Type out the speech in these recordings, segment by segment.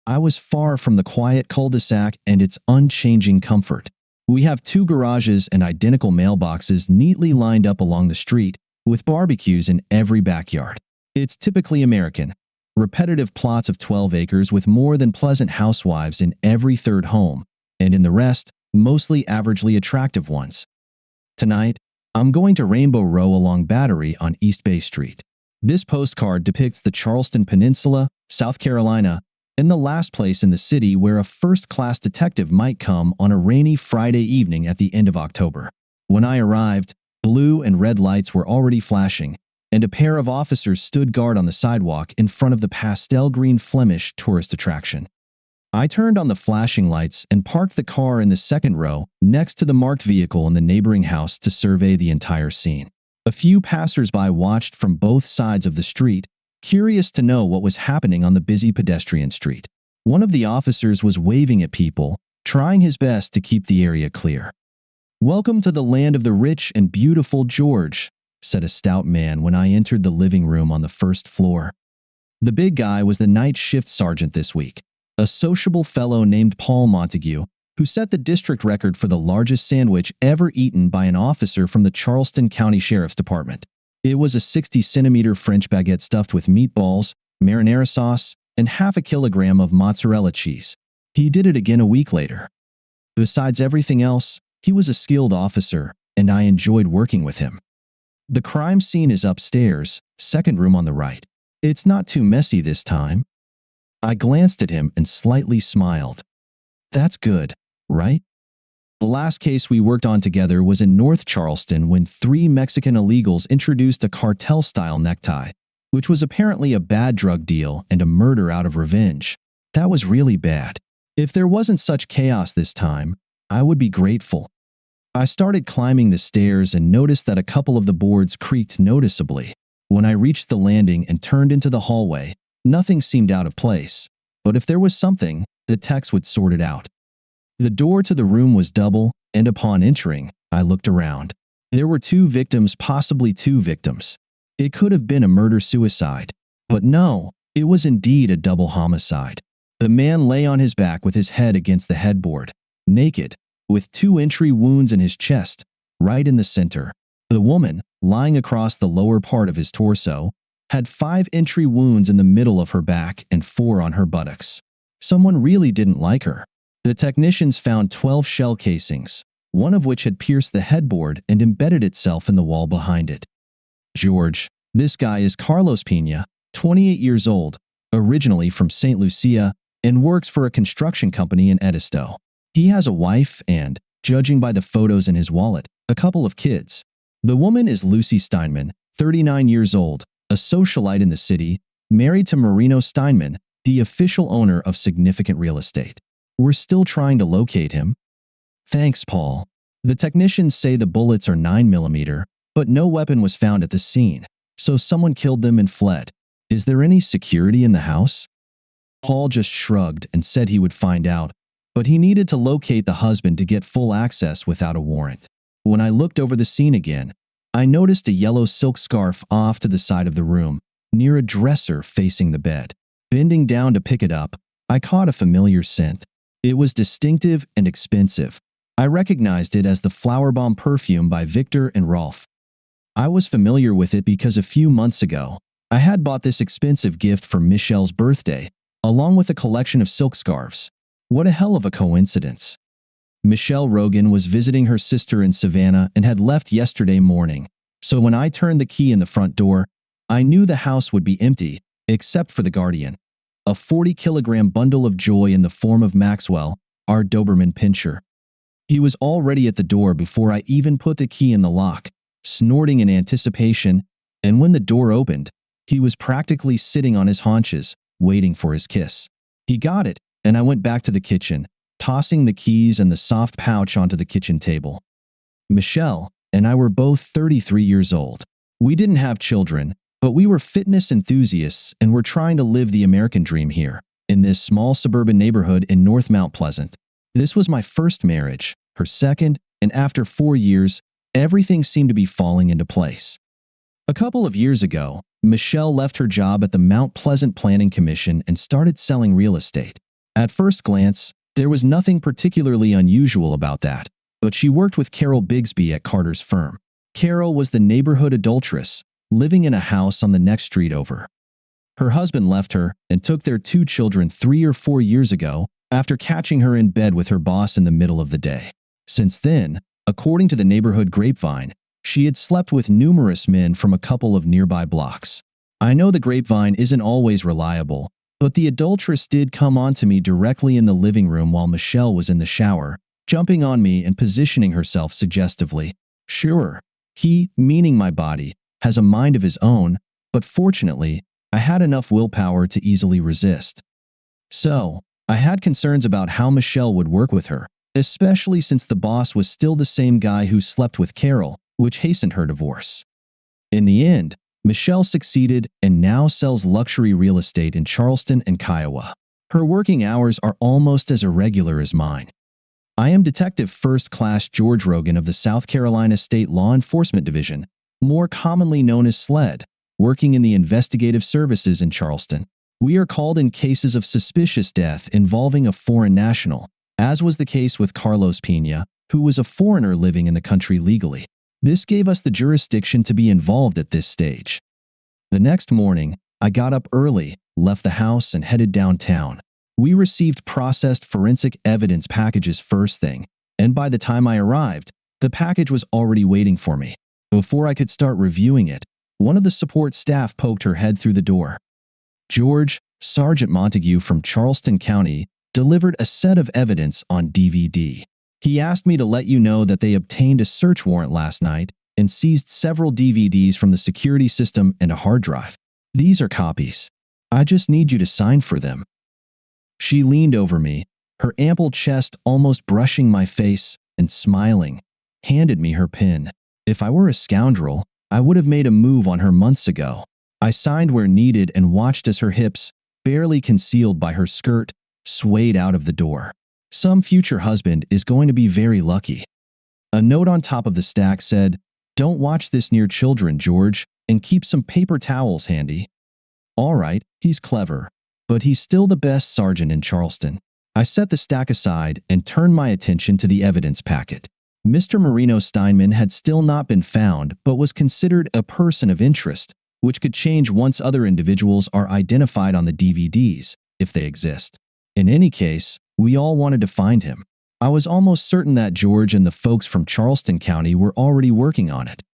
I was far from the quiet cul-de-sac and its unchanging comfort. We have two garages and identical mailboxes neatly lined up along the street, with barbecues in every backyard. It's typically American. Repetitive plots of 12 acres with more than pleasant housewives in every third home, and in the rest, mostly averagely attractive ones. Tonight, I'm going to Rainbow Row along Battery on East Bay Street. This postcard depicts the Charleston Peninsula, South Carolina, and the last place in the city where a first-class detective might come on a rainy Friday evening at the end of October. When I arrived, blue and red lights were already flashing, and a pair of officers stood guard on the sidewalk in front of the pastel green Flemish tourist attraction. I turned on the flashing lights and parked the car in the second row next to the marked vehicle in the neighboring house to survey the entire scene. A few passers-by watched from both sides of the street, curious to know what was happening on the busy pedestrian street. One of the officers was waving at people, trying his best to keep the area clear. "Welcome to the land of the rich and beautiful, George," said a stout man when I entered the living room on the first floor. The big guy was the night shift sergeant this week, a sociable fellow named Paul Montague, who set the district record for the largest sandwich ever eaten by an officer from the Charleston County Sheriff's Department. It was a 60-centimeter French baguette stuffed with meatballs, marinara sauce, and half a kilogram of mozzarella cheese. He did it again a week later. Besides everything else, he was a skilled officer, and I enjoyed working with him. The crime scene is upstairs, second room on the right. It's not too messy this time. I glanced at him and slightly smiled. That's good, right? The last case we worked on together was in North Charleston when 3 Mexican illegals introduced a cartel-style necktie, which was apparently a bad drug deal and a murder out of revenge. That was really bad. If there wasn't such chaos this time, I would be grateful. I started climbing the stairs and noticed that a couple of the boards creaked noticeably. When I reached the landing and turned into the hallway, nothing seemed out of place. But if there was something, the techs would sort it out. The door to the room was double, and upon entering, I looked around. There were 2 victims, possibly 2 victims. It could have been a murder-suicide. But no, it was indeed a double homicide. The man lay on his back with his head against the headboard, naked, with 2 entry wounds in his chest, right in the center. The woman, lying across the lower part of his torso, had 5 entry wounds in the middle of her back and 4 on her buttocks. Someone really didn't like her. The technicians found 12 shell casings, one of which had pierced the headboard and embedded itself in the wall behind it. George, this guy is Carlos Pena, 28 years old, originally from St. Lucia, and works for a construction company in Edisto. He has a wife and, judging by the photos in his wallet, a couple of kids. The woman is Lucy Steinman, 39 years old, a socialite in the city, married to Marino Steinman, the official owner of significant real estate. We're still trying to locate him. Thanks, Paul. The technicians say the bullets are 9mm, but no weapon was found at the scene, so someone killed them and fled. Is there any security in the house? Paul just shrugged and said he would find out, but he needed to locate the husband to get full access without a warrant. When I looked over the scene again, I noticed a yellow silk scarf off to the side of the room, near a dresser facing the bed. Bending down to pick it up, I caught a familiar scent. It was distinctive and expensive. I recognized it as the Flower Bomb perfume by Victor and Rolf. I was familiar with it because a few months ago, I had bought this expensive gift for Michelle's birthday, along with a collection of silk scarves. What a hell of a coincidence. Michelle Rogan was visiting her sister in Savannah and had left yesterday morning, so when I turned the key in the front door, I knew the house would be empty, except for the guardian. A 40-kilogram bundle of joy in the form of Maxwell, our Doberman Pinscher. He was already at the door before I even put the key in the lock, snorting in anticipation, and when the door opened, he was practically sitting on his haunches, waiting for his kiss. He got it, and I went back to the kitchen, tossing the keys and the soft pouch onto the kitchen table. Michelle and I were both 33 years old. We didn't have children, but we were fitness enthusiasts and were trying to live the American dream here, in this small suburban neighborhood in North Mount Pleasant. This was my first marriage, her second, and after 4 years, everything seemed to be falling into place. A couple of years ago, Michelle left her job at the Mount Pleasant Planning Commission and started selling real estate. At first glance, there was nothing particularly unusual about that, but she worked with Carol Bigsby at Carter's firm. Carol was the neighborhood adulteress, living in a house on the next street over. Her husband left her and took their 2 children 3 or 4 years ago after catching her in bed with her boss in the middle of the day. Since then, according to the neighborhood grapevine, she had slept with numerous men from a couple of nearby blocks. I know the grapevine isn't always reliable, but the adulteress did come on to me directly in the living room while Michelle was in the shower, jumping on me and positioning herself suggestively. Sure, he, meaning my body, has a mind of his own, but fortunately, I had enough willpower to easily resist. So, I had concerns about how Michelle would work with her, especially since the boss was still the same guy who slept with Carol, which hastened her divorce. In the end, Michelle succeeded and now sells luxury real estate in Charleston and Kiowa. Her working hours are almost as irregular as mine. I am Detective First Class George Rogan of the South Carolina State Law Enforcement Division, more commonly known as SLED, working in the investigative services in Charleston. We are called in cases of suspicious death involving a foreign national, as was the case with Carlos Pena, who was a foreigner living in the country legally. This gave us the jurisdiction to be involved at this stage. The next morning, I got up early, left the house, and headed downtown. We received processed forensic evidence packages first thing, and by the time I arrived, the package was already waiting for me. Before I could start reviewing it, one of the support staff poked her head through the door. George, Sergeant Montague from Charleston County, delivered a set of evidence on DVD. He asked me to let you know that they obtained a search warrant last night and seized several DVDs from the security system and a hard drive. These are copies. I just need you to sign for them. She leaned over me, her ample chest almost brushing my face, and smiling, handed me her pen. If I were a scoundrel, I would have made a move on her months ago. I signed where needed and watched as her hips, barely concealed by her skirt, swayed out of the door. Some future husband is going to be very lucky. A note on top of the stack said, "Don't watch this near children, George, and keep some paper towels handy." All right, he's clever, but he's still the best sergeant in Charleston. I set the stack aside and turned my attention to the evidence packet. Mr. Marino Steinman had still not been found, but was considered a person of interest, which could change once other individuals are identified on the DVDs, if they exist. In any case, we all wanted to find him. I was almost certain that George and the folks from Charleston County were already working on it.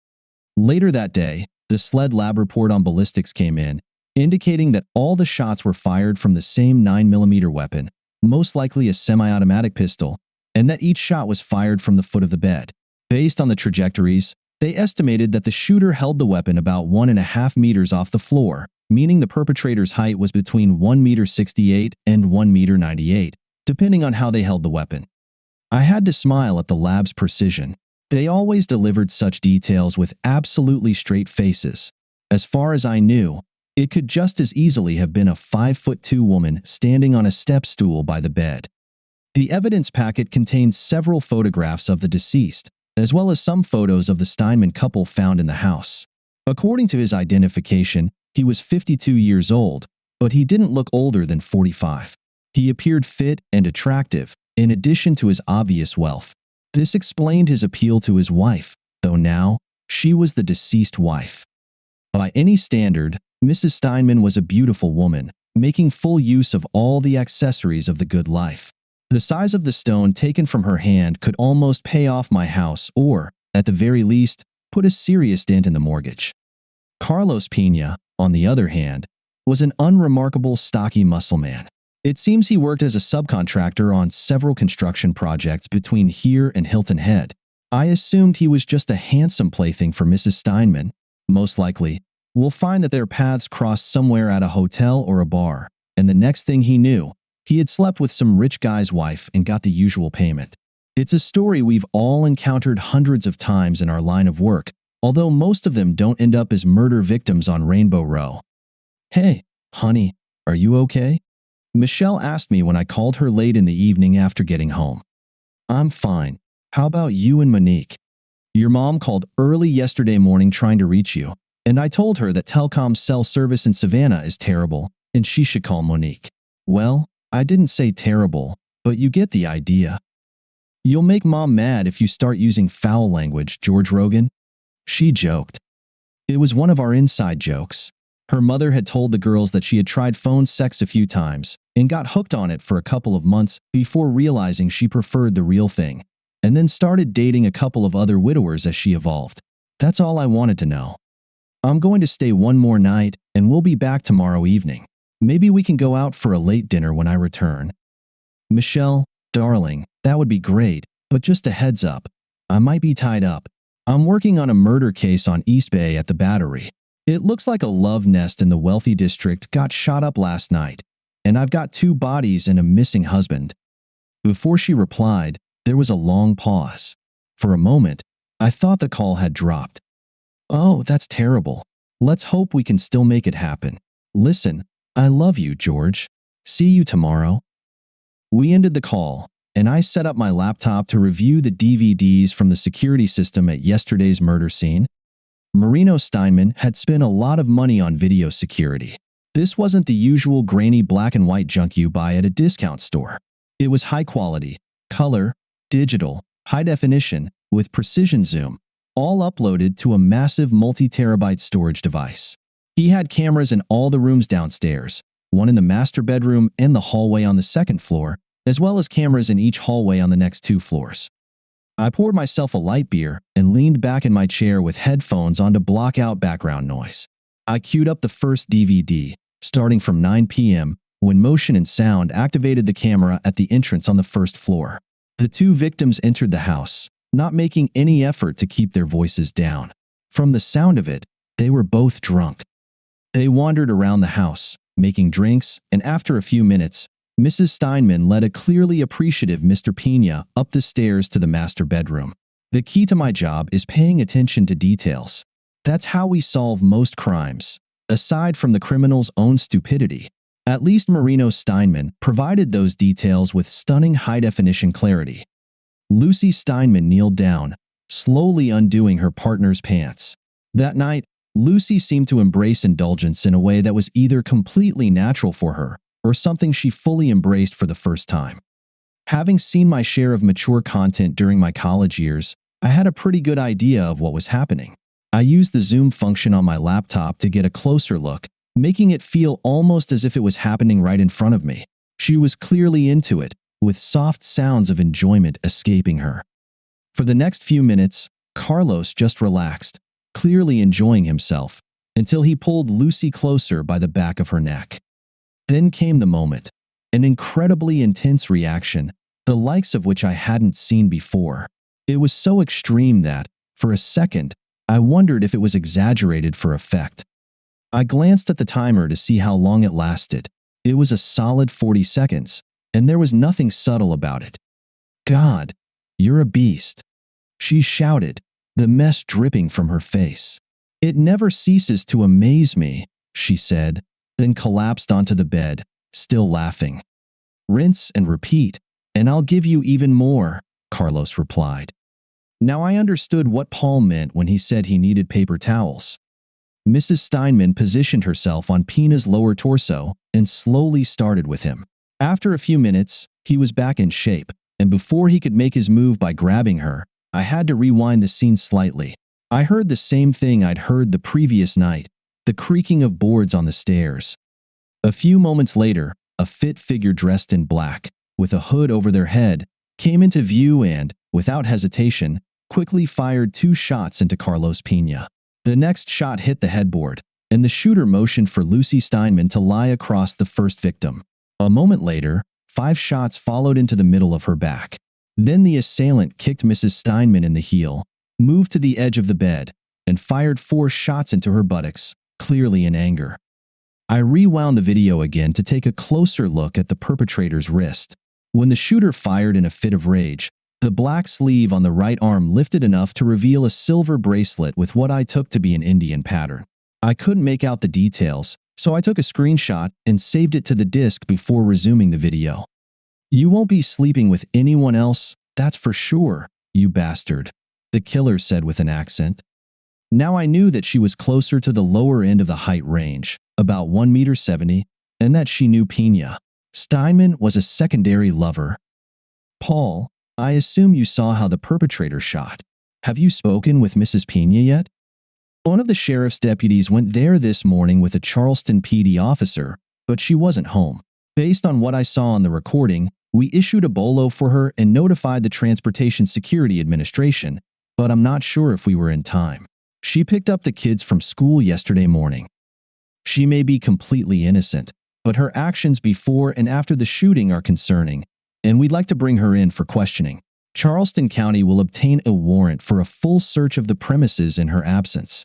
Later that day, the SLED lab report on ballistics came in, indicating that all the shots were fired from the same 9mm weapon, most likely a semi-automatic pistol, and that each shot was fired from the foot of the bed. Based on the trajectories, they estimated that the shooter held the weapon about 1.5 meters off the floor, meaning the perpetrator's height was between 1.68 m and 1.98 m, depending on how they held the weapon. I had to smile at the lab's precision. They always delivered such details with absolutely straight faces. As far as I knew, it could just as easily have been a 5'2" woman standing on a step stool by the bed. The evidence packet contained several photographs of the deceased, as well as some photos of the Steinman couple found in the house. According to his identification, he was 52 years old, but he didn't look older than 45. He appeared fit and attractive, in addition to his obvious wealth. This explained his appeal to his wife, though now, she was the deceased wife. By any standard, Mrs. Steinman was a beautiful woman, making full use of all the accessories of the good life. The size of the stone taken from her hand could almost pay off my house or, at the very least, put a serious dent in the mortgage. Carlos Pena, on the other hand, was an unremarkable stocky muscle man. It seems he worked as a subcontractor on several construction projects between here and Hilton Head. I assumed he was just a handsome plaything for Mrs. Steinman. Most likely, we'll find that their paths crossed somewhere at a hotel or a bar, and the next thing he knew, he had slept with some rich guy's wife and got the usual payment. It's a story we've all encountered hundreds of times in our line of work, although most of them don't end up as murder victims on Rainbow Row. "Hey, honey, are you okay?" Michelle asked me when I called her late in the evening after getting home. "I'm fine. How about you and Monique?" "Your mom called early yesterday morning trying to reach you, and I told her that telecom cell service in Savannah is terrible and she should call Monique." "Well, I didn't say terrible, but you get the idea. You'll make Mom mad if you start using foul language, George Rogan. She joked. It was one of our inside jokes. Her mother had told the girls that she had tried phone sex a few times and got hooked on it for a couple of months before realizing she preferred the real thing, and then started dating a couple of other widowers as she evolved. That's all I wanted to know. I'm going to stay one more night, and we'll be back tomorrow evening. Maybe we can go out for a late dinner when I return. Michelle, darling, that would be great, but just a heads up. I might be tied up. I'm working on a murder case on East Bay at the Battery. It looks like a love nest in the wealthy district got shot up last night, and I've got 2 bodies and a missing husband. Before she replied, there was a long pause. For a moment, I thought the call had dropped. Oh, that's terrible. Let's hope we can still make it happen. Listen, I love you, George. See you tomorrow. We ended the call, and I set up my laptop to review the DVDs from the security system at yesterday's murder scene. Marino Steinman had spent a lot of money on video security. This wasn't the usual grainy black and white junk you buy at a discount store. It was high quality, color, digital, high definition, with precision zoom, all uploaded to a massive multi-terabyte storage device. He had cameras in all the rooms downstairs, one in the master bedroom and the hallway on the 2nd floor, as well as cameras in each hallway on the next 2 floors. I poured myself a light beer and leaned back in my chair with headphones on to block out background noise. I queued up the first DVD, starting from 9 p.m., when motion and sound activated the camera at the entrance on the 1st floor. The 2 victims entered the house, not making any effort to keep their voices down. From the sound of it, they were both drunk. They wandered around the house, making drinks, and after a few minutes, Mrs. Steinman led a clearly appreciative Mr. Pena up the stairs to the master bedroom. The key to my job is paying attention to details. That's how we solve most crimes. Aside from the criminal's own stupidity, at least Marino Steinman provided those details with stunning high-definition clarity. Lucy Steinman kneeled down, slowly undoing her partner's pants. That night, Lucy seemed to embrace indulgence in a way that was either completely natural for her or something she fully embraced for the first time. Having seen my share of mature content during my college years, I had a pretty good idea of what was happening. I used the zoom function on my laptop to get a closer look, making it feel almost as if it was happening right in front of me. She was clearly into it, with soft sounds of enjoyment escaping her. For the next few minutes, Carlos just relaxed, clearly enjoying himself, until he pulled Lucy closer by the back of her neck. Then came the moment, an incredibly intense reaction, the likes of which I hadn't seen before. It was so extreme that, for a second, I wondered if it was exaggerated for effect. I glanced at the timer to see how long it lasted. It was a solid 40 seconds, and there was nothing subtle about it. God, you're a beast, she shouted, the mess dripping from her face. It never ceases to amaze me, she said, then collapsed onto the bed, still laughing. Rinse and repeat, and I'll give you even more, Carlos replied. Now I understood what Paul meant when he said he needed paper towels. Mrs. Steinman positioned herself on Pena's lower torso and slowly started with him. After a few minutes, he was back in shape, and before he could make his move by grabbing her, I had to rewind the scene slightly. I heard the same thing I'd heard the previous night, the creaking of boards on the stairs. A few moments later, a fit figure dressed in black, with a hood over their head, came into view and, without hesitation, quickly fired 2 shots into Carlos Pena. The next shot hit the headboard, and the shooter motioned for Lucy Steinman to lie across the first victim. A moment later, 5 shots followed into the middle of her back. Then the assailant kicked Mrs. Steinman in the heel, moved to the edge of the bed, and fired 4 shots into her buttocks, clearly in anger. I rewound the video again to take a closer look at the perpetrator's wrist. When the shooter fired in a fit of rage, the black sleeve on the right arm lifted enough to reveal a silver bracelet with what I took to be an Indian pattern. I couldn't make out the details, so I took a screenshot and saved it to the disk before resuming the video. You won't be sleeping with anyone else, that's for sure, you bastard, the killer said with an accent. Now I knew that she was closer to the lower end of the height range, about 1.70 m, and that she knew Pena. Steinman was a secondary lover. Paul, I assume you saw how the perpetrator shot. Have you spoken with Mrs. Pena yet? One of the sheriff's deputies went there this morning with a Charleston PD officer, but she wasn't home. Based on what I saw on the recording, we issued a bolo for her and notified the Transportation Security Administration, but I'm not sure if we were in time. She picked up the kids from school yesterday morning. She may be completely innocent, but her actions before and after the shooting are concerning, and we'd like to bring her in for questioning. Charleston County will obtain a warrant for a full search of the premises in her absence.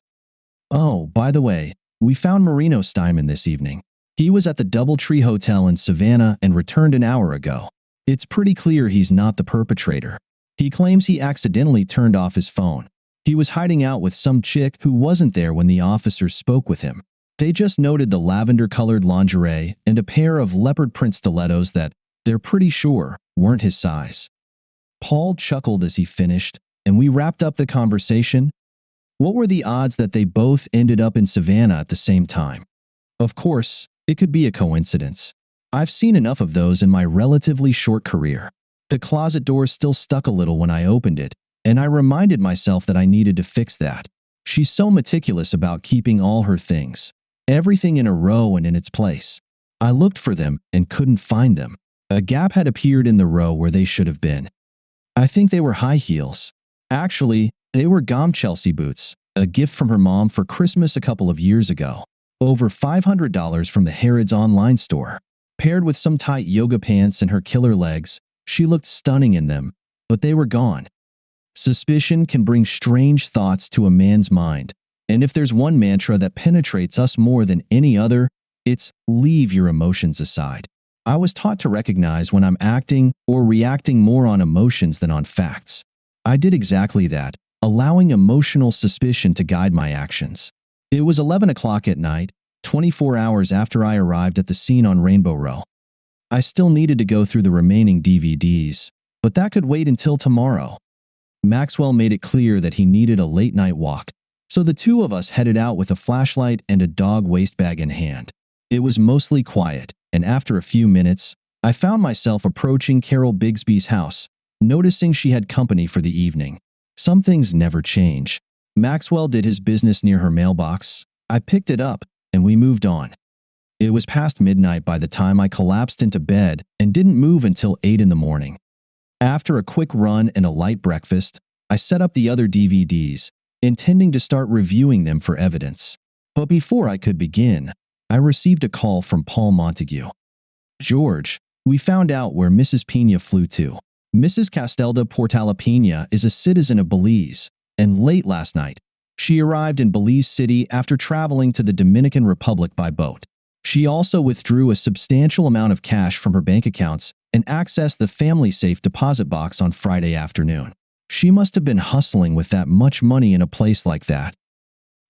Oh, by the way, we found Marino Steinman this evening. He was at the Doubletree Hotel in Savannah and returned an hour ago. It's pretty clear he's not the perpetrator. He claims he accidentally turned off his phone. He was hiding out with some chick who wasn't there when the officers spoke with him. They just noted the lavender-colored lingerie and a pair of leopard print stilettos that, they're pretty sure, weren't his size. Paul chuckled as he finished, and we wrapped up the conversation. What were the odds that they both ended up in Savannah at the same time? Of course, it could be a coincidence. I've seen enough of those in my relatively short career. The closet door still stuck a little when I opened it, and I reminded myself that I needed to fix that. She's so meticulous about keeping all her things, everything in a row and in its place. I looked for them and couldn't find them. A gap had appeared in the row where they should have been. I think they were high heels. Actually, they were Gom Chelsea boots, a gift from her mom for Christmas a couple of years ago. Over $500 from the Harrods online store. Paired with some tight yoga pants and her killer legs, she looked stunning in them, but they were gone. Suspicion can bring strange thoughts to a man's mind, and if there's one mantra that penetrates us more than any other, it's leave your emotions aside. I was taught to recognize when I'm acting or reacting more on emotions than on facts. I did exactly that, allowing emotional suspicion to guide my actions. It was 11 o'clock at night, 24 hours after I arrived at the scene on Rainbow Row. I still needed to go through the remaining DVDs, but that could wait until tomorrow. Maxwell made it clear that he needed a late-night walk, so the two of us headed out with a flashlight and a dog waste bag in hand. It was mostly quiet, and after a few minutes, I found myself approaching Carol Bigsby's house, noticing she had company for the evening. Some things never change. Maxwell did his business near her mailbox. I picked it up, and we moved on. It was past midnight by the time I collapsed into bed and didn't move until 8 in the morning. After a quick run and a light breakfast, I set up the other DVDs, intending to start reviewing them for evidence. But before I could begin, I received a call from Paul Montague. George, we found out where Mrs. Pena flew to. Mrs. Castelda Portala Pena is a citizen of Belize, and late last night, she arrived in Belize City after traveling to the Dominican Republic by boat. She also withdrew a substantial amount of cash from her bank accounts and accessed the family safe deposit box on Friday afternoon. She must have been hustling with that much money in a place like that.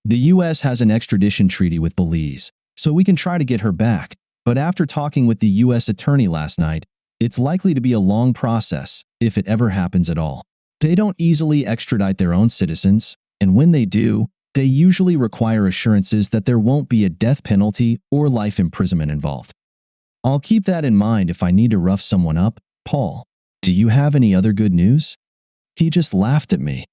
The U.S. has an extradition treaty with Belize, so we can try to get her back, but after talking with the U.S. attorney last night, it's likely to be a long process, if it ever happens at all. They don't easily extradite their own citizens, and when they do, they usually require assurances that there won't be a death penalty or life imprisonment involved. I'll keep that in mind if I need to rough someone up. Paul, do you have any other good news? He just laughed at me.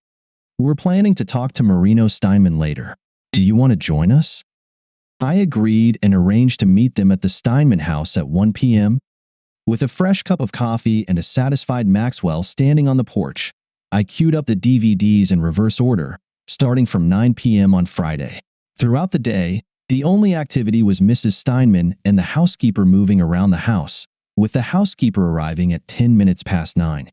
We're planning to talk to Marino Steinman later. Do you want to join us? I agreed and arranged to meet them at the Steinman house at 1 p.m. With a fresh cup of coffee and a satisfied Maxwell standing on the porch, I queued up the DVDs in reverse order, starting from 9 p.m. on Friday. Throughout the day, the only activity was Mrs. Steinman and the housekeeper moving around the house, with the housekeeper arriving at 10 minutes past 9.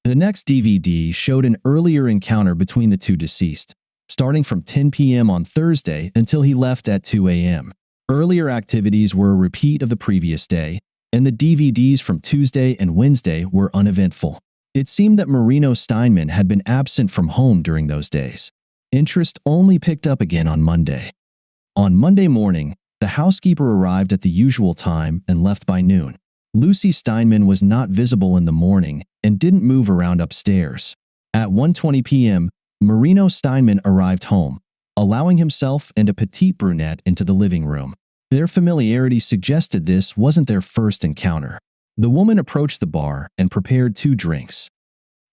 The next DVD showed an earlier encounter between the two deceased, starting from 10 p.m. on Thursday until he left at 2 a.m. Earlier activities were a repeat of the previous day, and the DVDs from Tuesday and Wednesday were uneventful. It seemed that Marino Steinman had been absent from home during those days. Interest only picked up again on Monday. On Monday morning, the housekeeper arrived at the usual time and left by noon. Lucy Steinman was not visible in the morning and didn't move around upstairs. At 1:20 p.m., Marino Steinman arrived home, allowing himself and a petite brunette into the living room. Their familiarity suggested this wasn't their first encounter. The woman approached the bar and prepared 2 drinks.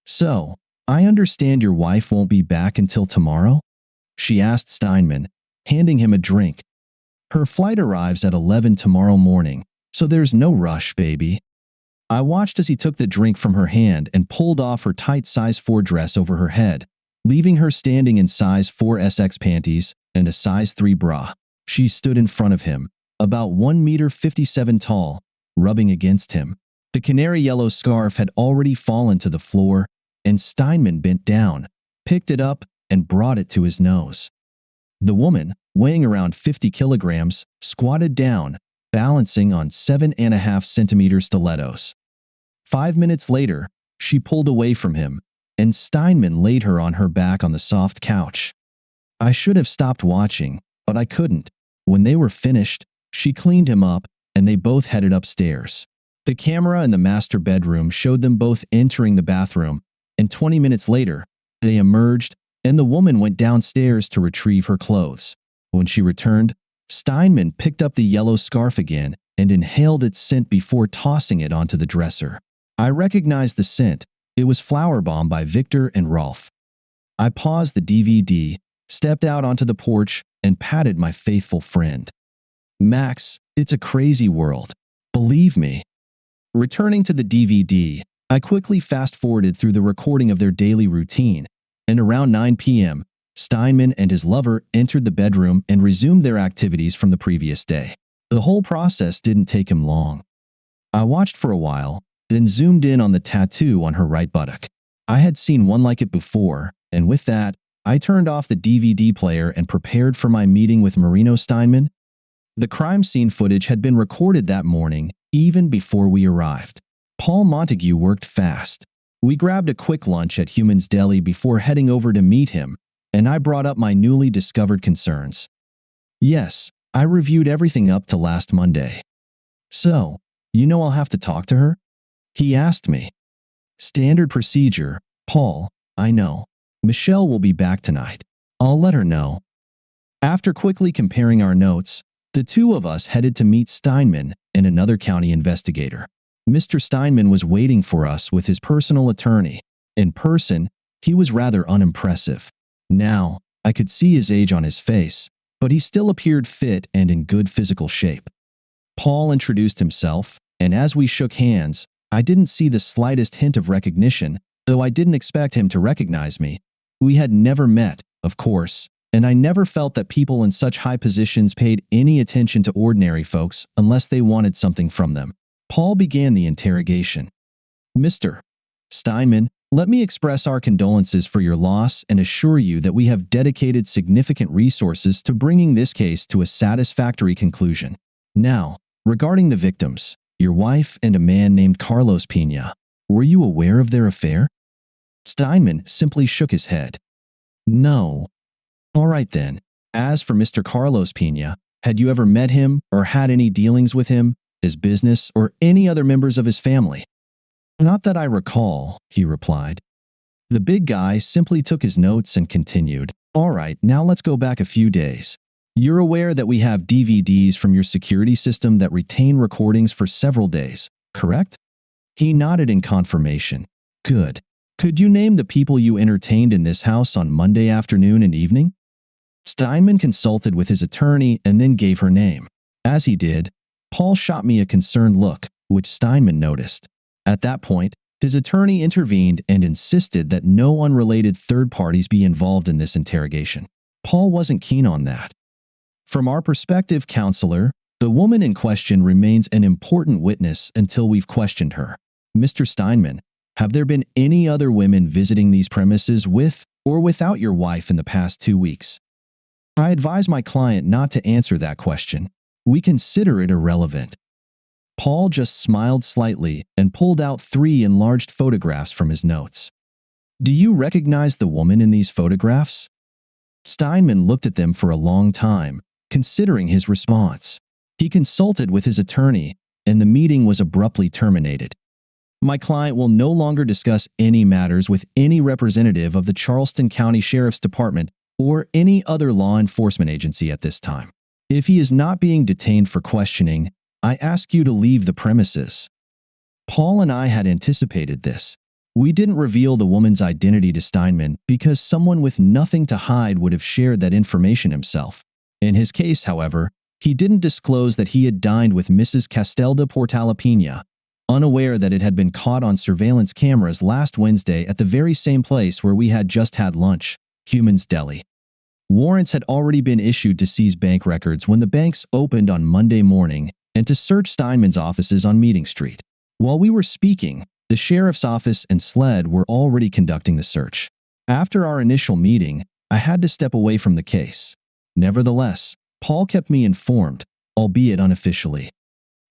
"So, I understand your wife won't be back until tomorrow?" she asked Steinman, handing him a drink. "Her flight arrives at 11 tomorrow morning, so there's no rush, baby." I watched as he took the drink from her hand and pulled off her tight size 4 dress over her head, leaving her standing in size 4 SX panties and a size 3 bra. She stood in front of him, about 1 meter 57 tall, rubbing against him. The canary yellow scarf had already fallen to the floor, and Steinman bent down, picked it up, and brought it to his nose. The woman, weighing around 50 kilograms, squatted down, balancing on 7.5 centimeter stilettos. 5 minutes later, she pulled away from him, and Steinman laid her on her back on the soft couch. I should have stopped watching, but I couldn't. When they were finished, she cleaned him up, and they both headed upstairs. The camera in the master bedroom showed them both entering the bathroom, and 20 minutes later, they emerged, and the woman went downstairs to retrieve her clothes. When she returned, Steinman picked up the yellow scarf again and inhaled its scent before tossing it onto the dresser. I recognized the scent. It was Flower Bomb by Victor and Rolf. I paused the DVD, stepped out onto the porch, and patted my faithful friend. "Max, it's a crazy world. Believe me." Returning to the DVD, I quickly fast-forwarded through the recording of their daily routine, and around 9 p.m., Steinman and his lover entered the bedroom and resumed their activities from the previous day. The whole process didn't take him long. I watched for a while, then zoomed in on the tattoo on her right buttock. I had seen one like it before, and with that, I turned off the DVD player and prepared for my meeting with Marino Steinman. The crime scene footage had been recorded that morning, even before we arrived. Paul Montague worked fast. We grabbed a quick lunch at Human's Deli before heading over to meet him, and I brought up my newly discovered concerns. "Yes, I reviewed everything up to last Monday." "So, I'll have to talk to her?" he asked me. "Standard procedure, Paul, I know. Michelle will be back tonight. I'll let her know." After quickly comparing our notes, the two of us headed to meet Steinman and another county investigator. Mr. Steinman was waiting for us with his personal attorney. In person, he was rather unimpressive. Now, I could see his age on his face, but he still appeared fit and in good physical shape. Paul introduced himself, and as we shook hands, I didn't see the slightest hint of recognition, though I didn't expect him to recognize me. We had never met, of course, and I never felt that people in such high positions paid any attention to ordinary folks unless they wanted something from them. Paul began the interrogation. "Mr. Steinman, let me express our condolences for your loss and assure you that we have dedicated significant resources to bringing this case to a satisfactory conclusion. Now, regarding the victims, your wife and a man named Carlos Pena, were you aware of their affair?" Steinman simply shook his head. "No." "All right then. As for Mr. Carlos Pena, had you ever met him or had any dealings with him, his business, or any other members of his family?" "Not that I recall," he replied. The big guy simply took his notes and continued. "All right, now let's go back a few days. You're aware that we have DVDs from your security system that retain recordings for several days, correct?" He nodded in confirmation. "Good. Could you name the people you entertained in this house on Monday afternoon and evening?" Steinman consulted with his attorney and then gave her name. As he did, Paul shot me a concerned look, which Steinman noticed. At that point, his attorney intervened and insisted that no unrelated third parties be involved in this interrogation. Paul wasn't keen on that. "From our perspective, counselor, the woman in question remains an important witness until we've questioned her. Mr. Steinman, have there been any other women visiting these premises with or without your wife in the past 2 weeks?" I advise my client not to answer that question. We consider it irrelevant. Paul just smiled slightly and pulled out 3 enlarged photographs from his notes. "Do you recognize the woman in these photographs?" Steinman looked at them for a long time, considering his response. He consulted with his attorney, and the meeting was abruptly terminated. My client will no longer discuss any matters with any representative of the Charleston County Sheriff's Department or any other law enforcement agency at this time. If he is not being detained for questioning, I ask you to leave the premises." Paul and I had anticipated this. We didn't reveal the woman's identity to Steinman because someone with nothing to hide would have shared that information himself. In his case, however, he didn't disclose that he had dined with Mrs. Castelda Portalapina, unaware that it had been caught on surveillance cameras last Wednesday at the very same place where we had just had lunch, Human's Deli. Warrants had already been issued to seize bank records when the banks opened on Monday morning and to search Steinman's offices on Meeting Street. While we were speaking, the sheriff's office and SLED were already conducting the search. After our initial meeting, I had to step away from the case. Nevertheless, Paul kept me informed, albeit unofficially.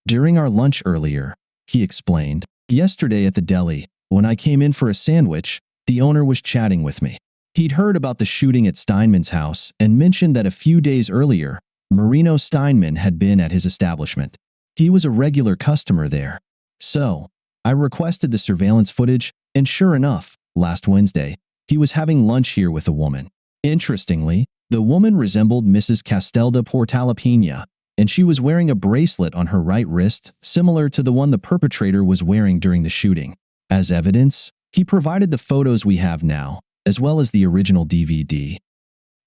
During our lunch earlier, he explained, yesterday at the deli, when I came in for a sandwich, the owner was chatting with me. He'd heard about the shooting at Steinman's house and mentioned that a few days earlier, Marino Steinman had been at his establishment. He was a regular customer there. So, I requested the surveillance footage, and sure enough, last Wednesday, he was having lunch here with a woman. Interestingly, the woman resembled Mrs. Castelda Portalapina, and she was wearing a bracelet on her right wrist, similar to the one the perpetrator was wearing during the shooting. As evidence, he provided the photos we have now, as well as the original DVD.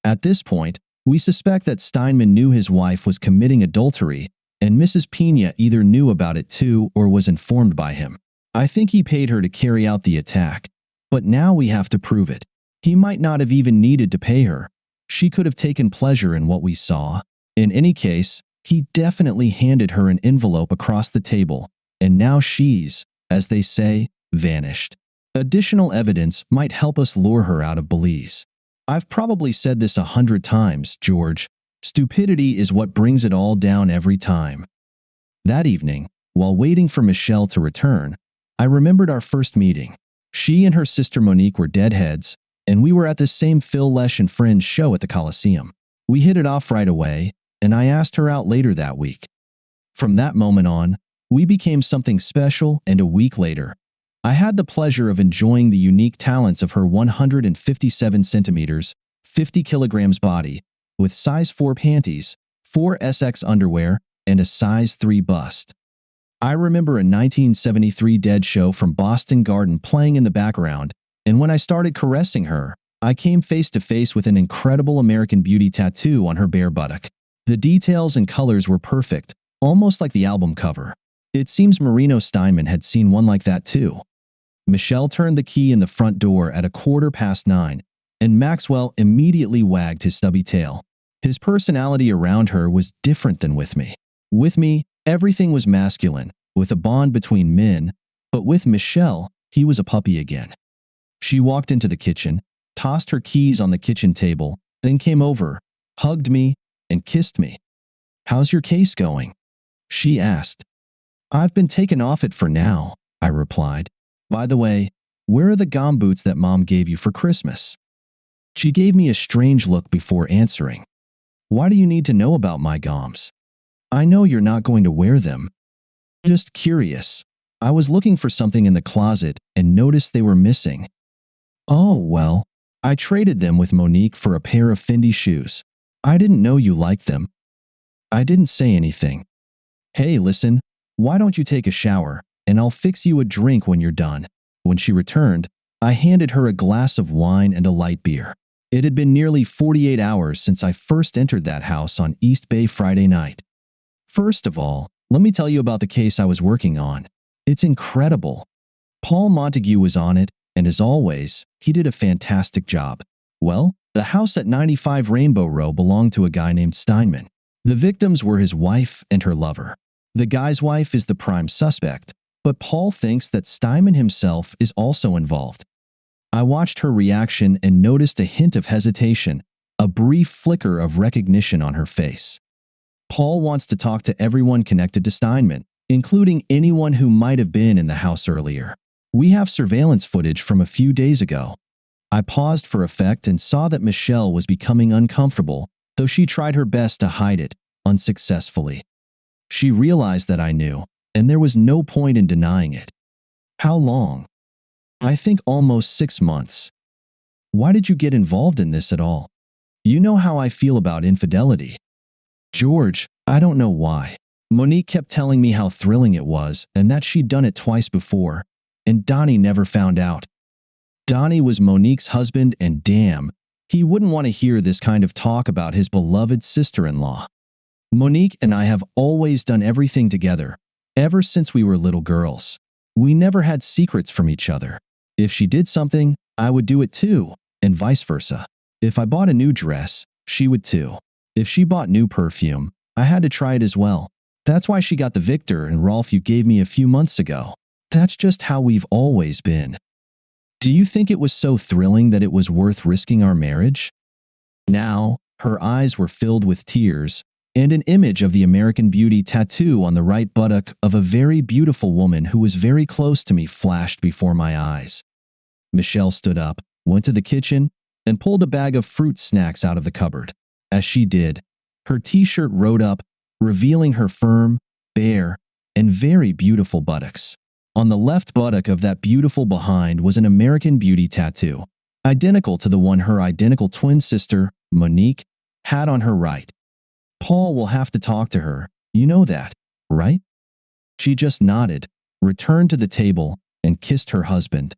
At this point, we suspect that Steinman knew his wife was committing adultery, and Mrs. Pina either knew about it too or was informed by him. I think he paid her to carry out the attack, but now we have to prove it. He might not have even needed to pay her. She could have taken pleasure in what we saw. In any case, he definitely handed her an envelope across the table, and now she's, as they say, vanished. Additional evidence might help us lure her out of Belize. I've probably said this 100 times, George. Stupidity is what brings it all down every time. That evening, while waiting for Michelle to return, I remembered our first meeting. She and her sister Monique were deadheads, and we were at the same Phil Lesh and Friends show at the Coliseum. We hit it off right away, and I asked her out later that week. From that moment on, we became something special, and a week later, I had the pleasure of enjoying the unique talents of her 157 centimeters, 50 kilograms body, with size 4 panties, 4SX underwear, and a size 3 bust. I remember a 1973 Dead show from Boston Garden playing in the background, and when I started caressing her, I came face to face with an incredible American Beauty tattoo on her bare buttock. The details and colors were perfect, almost like the album cover. It seems Marino Steinman had seen one like that too. Michelle turned the key in the front door at 9:15, and Maxwell immediately wagged his stubby tail. His personality around her was different than with me. With me, everything was masculine, with a bond between men, but with Michelle, he was a puppy again. She walked into the kitchen, tossed her keys on the kitchen table, then came over, hugged me, and kissed me. "How's your case going?" she asked. "I've been taken off it for now," I replied. "By the way, where are the gum boots that Mom gave you for Christmas?" She gave me a strange look before answering. "Why do you need to know about my gums? I know you're not going to wear them." "Just curious. I was looking for something in the closet and noticed they were missing." "Oh, well, I traded them with Monique for a pair of Fendi shoes. I didn't know you liked them." I didn't say anything. "Hey, listen, why don't you take a shower, and I'll fix you a drink when you're done." When she returned, I handed her a glass of wine and a light beer. It had been nearly 48 hours since I first entered that house on East Bay Friday night. First of all, let me tell you about the case I was working on. It's incredible. Paul Montague was on it, and as always, he did a fantastic job. Well, the house at 95 Rainbow Row belonged to a guy named Steinman. The victims were his wife and her lover. The guy's wife is the prime suspect, but Paul thinks that Steinman himself is also involved. I watched her reaction and noticed a hint of hesitation, a brief flicker of recognition on her face. Paul wants to talk to everyone connected to Steinman, including anyone who might have been in the house earlier. We have surveillance footage from a few days ago. I paused for effect and saw that Michelle was becoming uncomfortable, though she tried her best to hide it, unsuccessfully. She realized that I knew, and there was no point in denying it. "How long?" "I think almost 6 months." "Why did you get involved in this at all? You know how I feel about infidelity." George, I don't know why. Monique kept telling me how thrilling it was and that she'd done it twice before, and Donnie never found out. Donnie was Monique's husband, and damn, he wouldn't want to hear this kind of talk about his beloved sister-in-law. Monique and I have always done everything together, ever since we were little girls. We never had secrets from each other. If she did something, I would do it too, and vice versa. If I bought a new dress, she would too. If she bought new perfume, I had to try it as well. That's why she got the Victor and Rolf you gave me a few months ago. That's just how we've always been. Do you think it was so thrilling that it was worth risking our marriage? Now, her eyes were filled with tears, and an image of the American Beauty tattoo on the right buttock of a very beautiful woman who was very close to me flashed before my eyes. Michelle stood up, went to the kitchen, and pulled a bag of fruit snacks out of the cupboard. As she did, her t-shirt rode up, revealing her firm, bare, and very beautiful buttocks. On the left buttock of that beautiful behind was an American Beauty tattoo, identical to the one her identical twin sister, Monique, had on her right. Paul will have to talk to her, you know that, right? She just nodded, returned to the table, and kissed her husband.